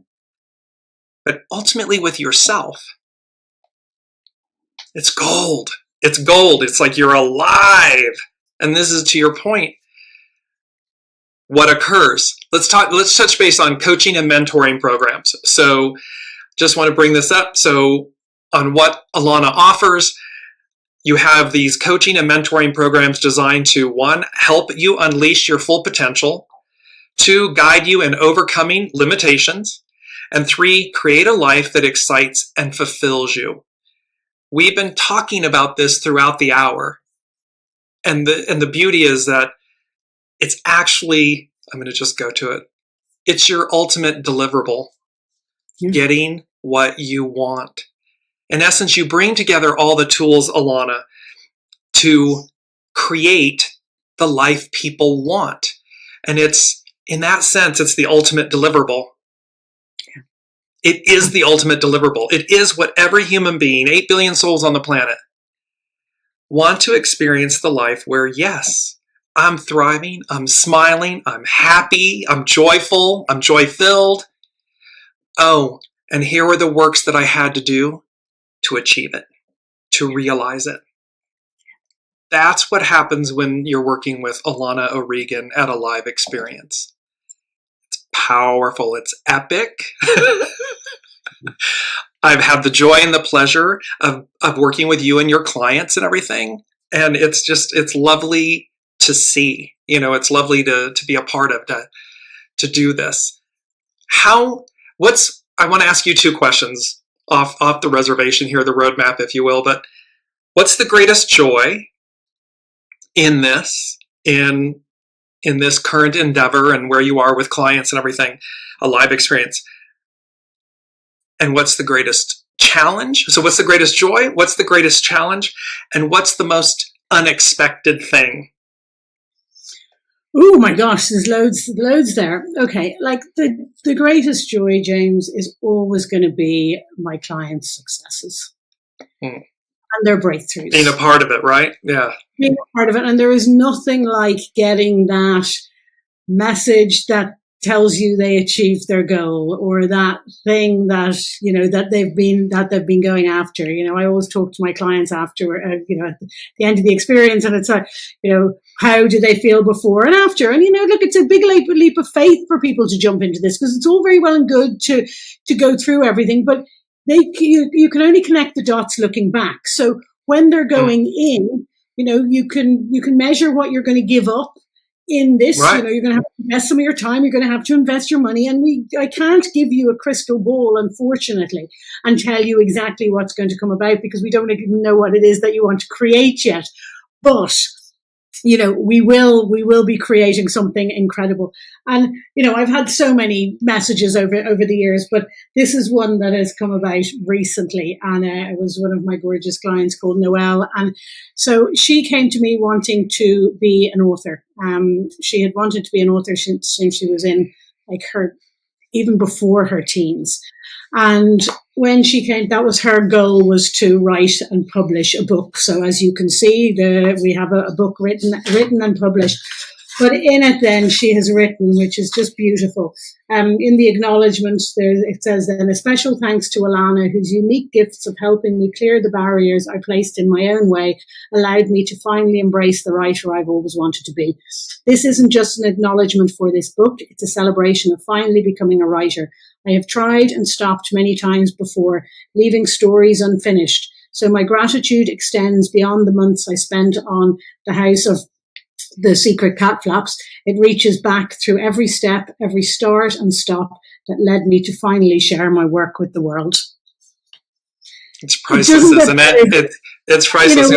but ultimately with yourself, it's gold. It's gold. It's like you're alive. And this is to your point. What occurs? Let's touch base on coaching and mentoring programs. So just want to bring this up. So on what Alana offers, you have these coaching and mentoring programs designed to, 1, help you unleash your full potential, 2, guide you in overcoming limitations, and 3, create a life that excites and fulfills you. We've been talking about this throughout the hour. And the beauty is that it's actually, I'm going to just go to it. It's your ultimate deliverable, getting what you want. In essence, you bring together all the tools, Alana, to create the life people want. And it's, in that sense, it's the ultimate deliverable. It is the ultimate deliverable. It is what every human being, 8 billion souls on the planet, want to experience, the life where, yes, I'm thriving, I'm smiling, I'm happy, I'm joyful, I'm joy-filled. Oh, and here are the works that I had to do to achieve it, to realize it. That's what happens when you're working with Alana O'Regan at a live experience. It's powerful. It's epic. I've had the joy and the pleasure of working with you and your clients and everything. And it's lovely to see, it's lovely to be a part of, to do this. I want to ask you 2 questions off the reservation here, the roadmap, if you will, but what's the greatest joy in this current endeavor and where you are with clients and everything, a live experience? And what's the greatest challenge? So what's the greatest joy? What's the greatest challenge? And what's the most unexpected thing? Oh my gosh, there's loads there. Okay, like the greatest joy, James, is always going to be my clients' successes and their breakthroughs. Being a part of it, right? Yeah. Being a part of it. And there is nothing like getting that message that tells you they achieved their goal, or that thing that, that they've been going after. I always talk to my clients after, at the end of the experience, and it's like, how do they feel before and after? And, look, it's a big leap of faith for people to jump into this, because it's all very well and good to go through everything, but you can only connect the dots looking back. So when they're going in, you can measure what you're going to give up in this. Right. You're going to have to invest some of your time. You're going to have to invest your money. And I can't give you a crystal ball, unfortunately, and tell you exactly what's going to come about, because we don't even know what it is that you want to create yet. But we will be creating something incredible. And, I've had so many messages over the years, but this is one that has come about recently. And it was one of my gorgeous clients called Noelle. And so she came to me wanting to be an author. She had wanted to be an author since she was in even before her teens. And when she came, that was her goal, was to write and publish a book. So as you can see, we have a book written and published. But in it then she has written, which is just beautiful. In the acknowledgements, it says then, a special thanks to Alana, whose unique gifts of helping me clear the barriers I placed in my own way allowed me to finally embrace the writer I've always wanted to be. This isn't just an acknowledgement for this book. It's a celebration of finally becoming a writer. I have tried and stopped many times before, leaving stories unfinished. So my gratitude extends beyond the months I spent on the House of the Secret Cat Flaps. It reaches back through every step, every start and stop that led me to finally share my work with the world. It's priceless, isn't it? It's priceless.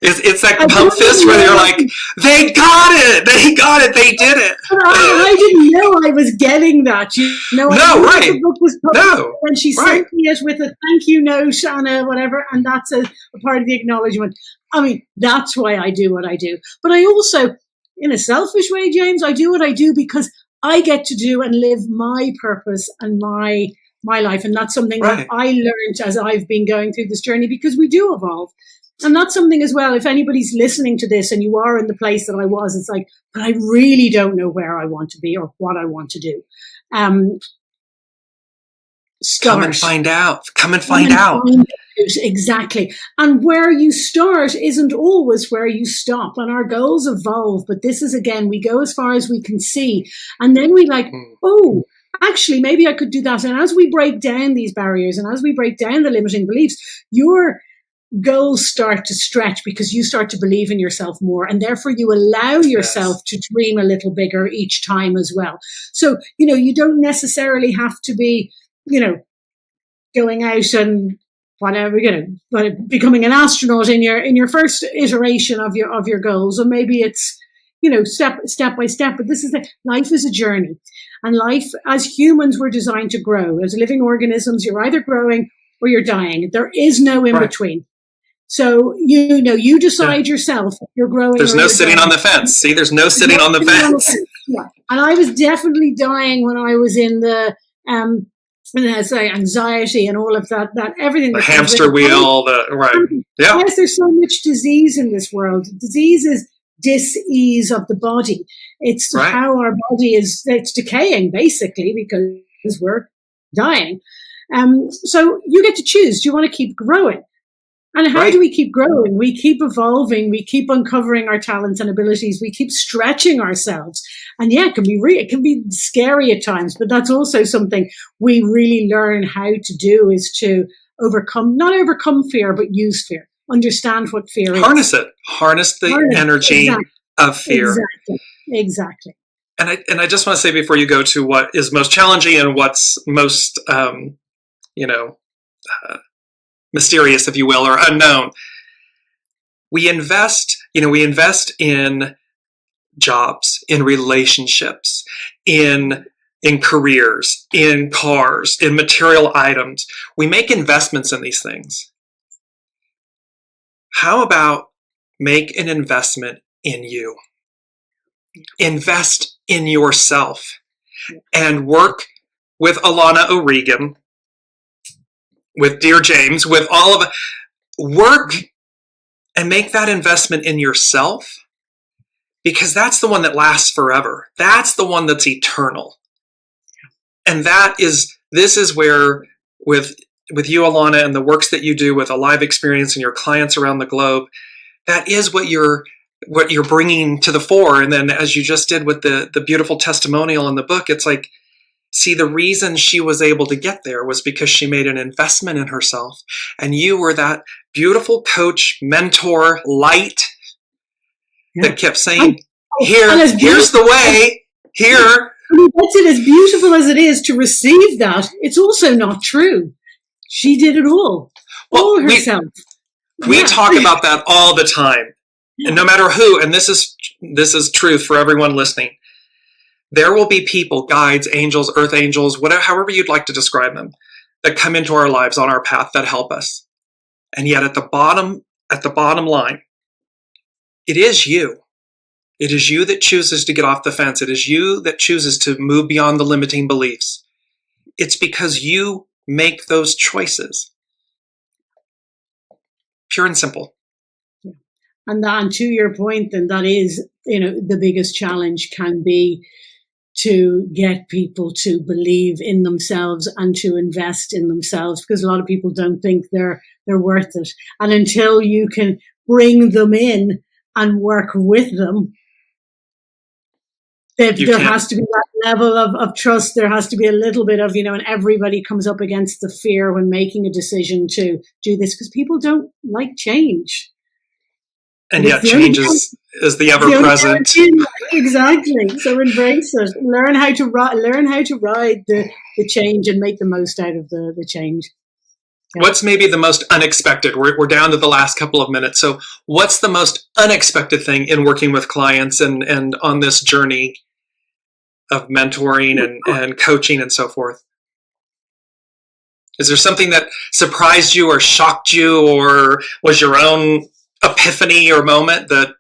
It's that pump fist where you're like, they got it, they did it. I didn't know I was getting that. No, right. The book was published when she sent me it with a thank you note and whatever, and that's a part of the acknowledgement. I mean, that's why I do what I do. But I also, in a selfish way, James, I do what I do because I get to do and live my purpose and my life. And that's something that I learned as I've been going through this journey, because we do evolve. And that's something as well, if anybody's listening to this and you are in the place that I was, it's like, but I really don't know where I want to be or what I want to do. Come and find out. Exactly. And where you start isn't always where you stop. And our goals evolve. But this is, again, we go as far as we can see. And then we like, oh, actually, maybe I could do that. And as we break down these barriers and as we break down the limiting beliefs, your goals start to stretch because you start to believe in yourself more. And therefore, you allow yourself to dream a little bigger each time as well. So, you don't necessarily have to be, going out and whatever, but becoming an astronaut in your first iteration of your goals, or maybe it's step by step. But this is life is a journey, and life as humans we're designed to grow. As living organisms, you're either growing or you're dying. There is no in between. So you decide yourself if you're growing. There's no sitting on the fence. See, there's no sitting on the fence. Yeah, and I was definitely dying when I was in the anxiety and all of that everything. The hamster wheel, yeah. Yes, there's so much disease in this world. Disease is dis-ease of the body. It's how our body it's decaying, basically, because we're dying. So you get to choose. Do you want to keep growing? And how do we keep growing? We keep evolving. We keep uncovering our talents and abilities. We keep stretching ourselves. And yeah, it can be scary at times, but that's also something we really learn how to do, is to not overcome fear, but use fear. Understand what fear is. Harness the energy of fear. Exactly. And I just want to say before you go to what is most challenging and what's most, mysterious, if you will, or unknown. We invest in jobs, in relationships, in careers, in cars, in material items. We make investments in these things. How about make an investment in you? Invest in yourself and work with Alana O'Regan, with Dearjames, with all of it. Work and make that investment in yourself, because that's the one that lasts forever. That's the one that's eternal. And this is where with you, Alana, and the works that you do with a live experience and your clients around the globe, that is what you're bringing to the fore. And then as you just did with the beautiful testimonial in the book, it's like, see, the reason she was able to get there was because she made an investment in herself. And you were that beautiful coach, mentor, light that kept saying, here's the way, here. That's it. As beautiful as it is to receive that, it's also not true. She did it all herself. We talk about that all the time. Yeah. And no matter who, and this is truth for everyone listening, there will be people, guides, angels, earth angels, however you'd like to describe them, that come into our lives on our path that help us. And yet at the bottom line, it is you. It is you that chooses to get off the fence. It is you that chooses to move beyond the limiting beliefs. It's because you make those choices. Pure and simple. And to your point, then that is, the biggest challenge can be to get people to believe in themselves and to invest in themselves, because a lot of people don't think they're worth it. And until you can bring them in and work with them, there has to be that level of trust. There has to be a little bit of, and everybody comes up against the fear when making a decision to do this, because people don't like change. And yet change is the ever-present. Exactly. So embrace it. Learn how to ride the change and make the most out of the change. Yeah. What's maybe the most unexpected? We're down to the last couple of minutes. So what's the most unexpected thing in working with clients and on this journey of mentoring and coaching and so forth? Is there something that surprised you or shocked you, or was your own epiphany or moment that?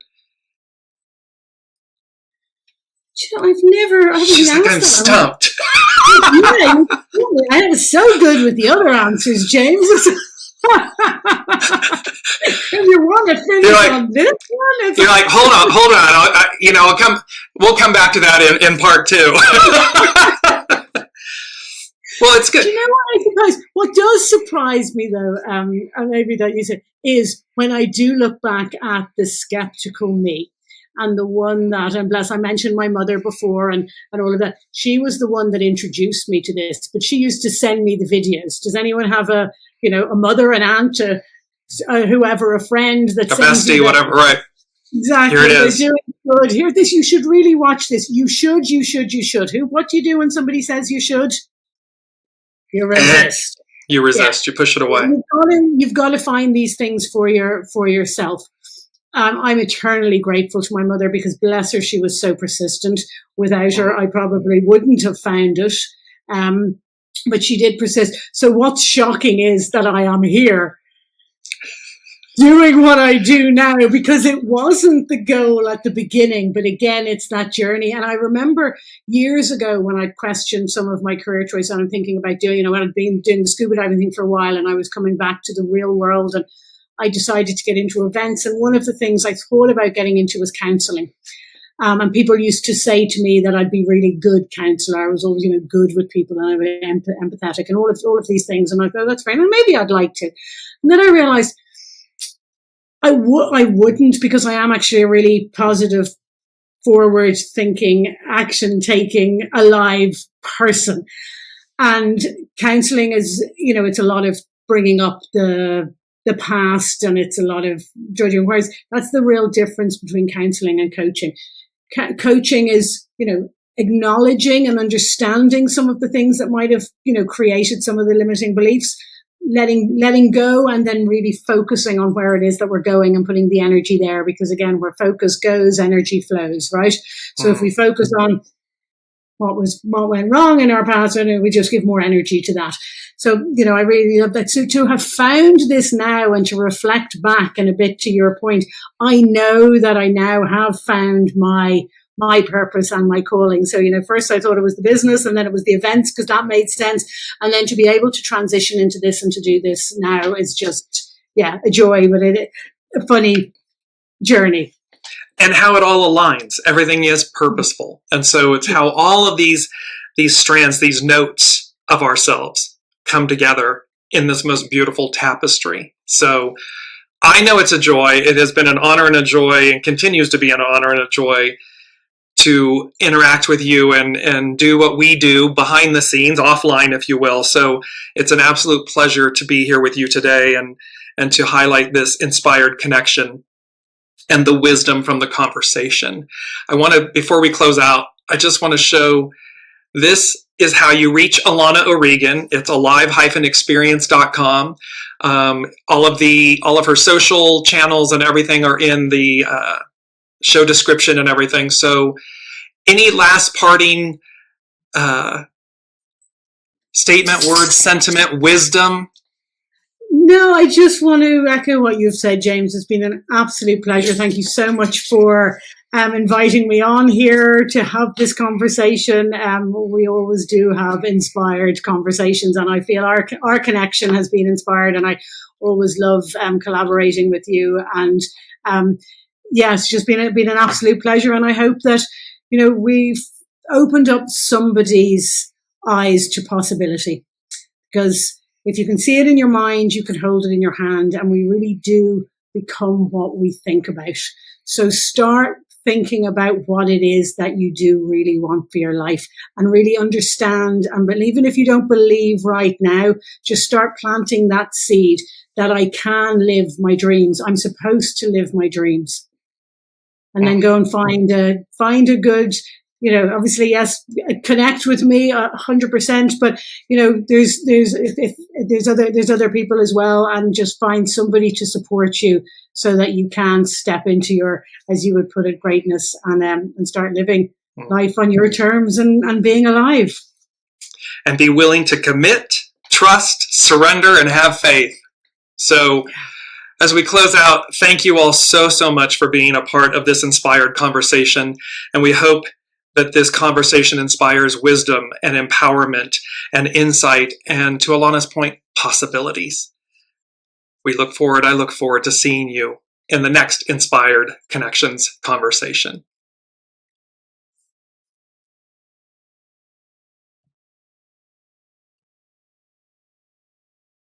She's like, I'm stumped. Yeah, I was so good with the other answers, James. If you want to finish on this one, you're like, hold on. We'll come back to that in part 2. Well, it's good. Do you know what I suppose? What does surprise me, though, and maybe that you said, is when I do look back at the skeptical me, and the one that, and bless, I mentioned my mother before and all of that. She was the one that introduced me to this, but she used to send me the videos. Does anyone have a mother, an aunt, whoever, a friend that a bestie, whatever, right? Exactly. Here it is. They're doing good. Here, this, you should really watch this. You should. What do you do when somebody says you should? You resist. You resist. Yeah. You push it away. You've got to find these things for yourself. I'm eternally grateful to my mother because, bless her, she was so persistent. Without her, I probably wouldn't have found it. But she did persist. So what's shocking is that I am here doing what I do now, because it wasn't the goal at the beginning. But again, it's that journey. And I remember years ago when I questioned some of my career choice, and I'm thinking about doing, when I'd been doing the scuba diving thing for a while and I was coming back to the real world, and I decided to get into events. And one of the things I thought about getting into was counseling. And people used to say to me that I'd be really good counselor. I was always, good with people, and I was empathetic and all of these things. And I thought, that's fine. And maybe I'd like to. And then I realized I wouldn't, because I am actually a really positive, forward thinking, action taking, alive person. And counseling is, it's a lot of bringing up the past, and it's a lot of judging. Whereas that's the real difference between counseling and coaching. Coaching is, acknowledging and understanding some of the things that might have, created some of the limiting beliefs, letting go, and then really focusing on where it is that we're going and putting the energy there. Because again, where focus goes, energy flows, right? So if we focus on what went wrong in our past, and we just give more energy to that. So, I really love that. So to have found this now and to reflect back, and a bit to your point, I know that I now have found my purpose and my calling. So, first I thought it was the business, and then it was the events, because that made sense. And then to be able to transition into this and to do this now is just, a joy, but a funny journey. And how it all aligns. Everything is purposeful. And so it's how all of these strands, these notes of ourselves come together in this most beautiful tapestry. So I know it's a joy. It has been an honor and a joy, and continues to be an honor and a joy to interact with you and do what we do behind the scenes, offline, if you will. So it's an absolute pleasure to be here with you today and to highlight this inspired connection and the wisdom from the conversation. Before we close out, I just want to show, this is how you reach Alana O'Regan. It's alive-experience.com. All of her social channels and everything are in the show description and everything. So any last parting statement, word, sentiment, wisdom? No, I just want to echo what you've said, James. It's been an absolute pleasure. Thank you so much for inviting me on here to have this conversation. We always do have inspired conversations, and I feel our connection has been inspired, and I always love collaborating with you. And it's just been an absolute pleasure. And I hope that, we've opened up somebody's eyes to possibility, because if you can see it in your mind, you can hold it in your hand, and we really do become what we think about. So start thinking about what it is that you do really want for your life, and really understand and believe. Even if you don't believe right now, just start planting that seed that I can live my dreams. I'm supposed to live my dreams. And then go and find a good, obviously, yes, connect with me 100%, but there's other people as well, and just find somebody to support you so that you can step into your, as you would put it, greatness, and start living life on your terms and being alive. And be willing to commit, trust, surrender, and have faith. So as we close out, thank you all so much for being a part of this inspired conversation. And we hope that this conversation inspires wisdom and empowerment and insight, and, to Alana's point, possibilities. I look forward to seeing you in the next Inspired Connections conversation.